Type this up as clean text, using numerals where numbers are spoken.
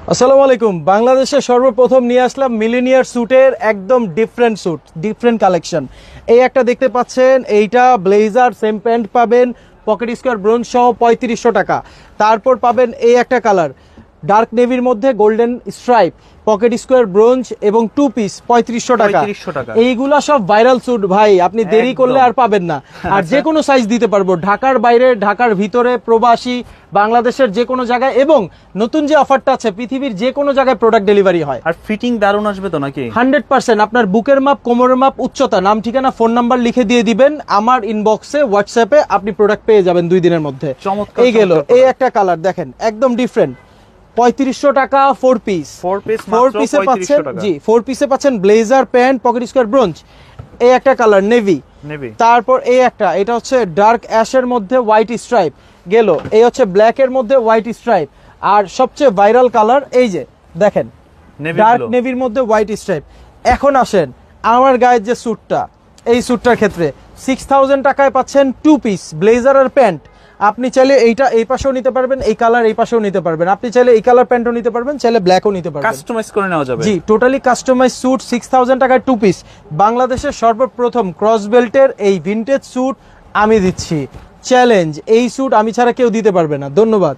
আসসালামু আলাইকুম। বাংলাদেশে সর্বপ্রথম নিয়ে আসলাম মিলেনিয়ার স্যুটের একদম ডিফারেন্ট স্যুট, ডিফারেন্ট কালেকশন। এই একটা দেখতে পাচ্ছেন, এইটা ব্লেজার সেম প্যান্ট পাবেন, পকেট স্কোয়ার ব্রোঞ্জ সহ 3500 টাকা। তারপর পাবেন এই একটা কালার ডার্ক নেভির মধ্যে golden stripe, pocket square bronze এবং টু পিস 3500 টাকা। এইগুলা সব ভাইরাল স্যুট ভাই, আপনি দেরি করলে আর পাবেন না। আর যে কোনো সাইজ দিতে পারবো, ঢাকার বাইরে, ঢাকার ভিতরে, প্রবাসী, বাংলাদেশের যে কোনো জায়গায়। এবং নতুন যে অফারটা আছে, পৃথিবীর যে কোনো জায়গায় প্রোডাক্ট ডেলিভারি হয়। আর ফিটিং দারুণ আসবে তো নাকি? 100%। আপনার বুকের মাপ, কোমরের মাপ, উচ্চতা, নাম ঠিকানা, ফোন নাম্বার লিখে দিয়ে দিবেন আমার ইনবক্সে, হোয়াটসঅ্যাপে, আপনি প্রোডাক্ট পেয়ে যাবেন 2 দিনের মধ্যে। চমৎকার। এই গেল এই একটা কালার দেখেন, একদম ডিফারেন্ট, 3500 টাকা 4 পিস। 4 পিসে পাচ্ছেন, জি 4 পিসে পাচ্ছেন blazer, pant, pocket square bronze. এই একটা কালার নেভি। তারপর এই একটা, এটা হচ্ছে ডার্ক অ্যাশের মধ্যে হোয়াইট স্ট্রাইপ গেল। এই হচ্ছে ব্ল্যাক এর মধ্যে হোয়াইট স্ট্রাইপ। আর সবচেয়ে ভাইরাল কালার এই যে দেখেন, ডার্ক নেভির মধ্যে হোয়াইট স্ট্রাইপ। এখন আসেন আমার গায়ের যে স্যুটটা, এই স্যুটটার ক্ষেত্রে 6000 টাকায় পাচ্ছেন 2 পিস ব্লেজার আর প্যান্ট। আপনি চাইলে এইটা এই পাশেও নিতে পারবেন, এই কালার এই পাশেও নিতে পারবেন। আপনি চাইলে এই কালার প্যান্টও নিতে পারবেন, চাইলে ব্ল্যাকও নিতে পারবেন, কাস্টমাইজ করে নেওয়া যাবে। জি, টোটালি কাস্টমাইজ স্যুট 6000 টাকায় 2 পিস। বাংলাদেশের সর্বপ্রথম ক্রস বেল্টের এই ভিনটেজ স্যুট আমি দিচ্ছি, চ্যালেঞ্জ। এই স্যুট আমি ছাড়া কেউ দিতে পারবে না। ধন্যবাদ।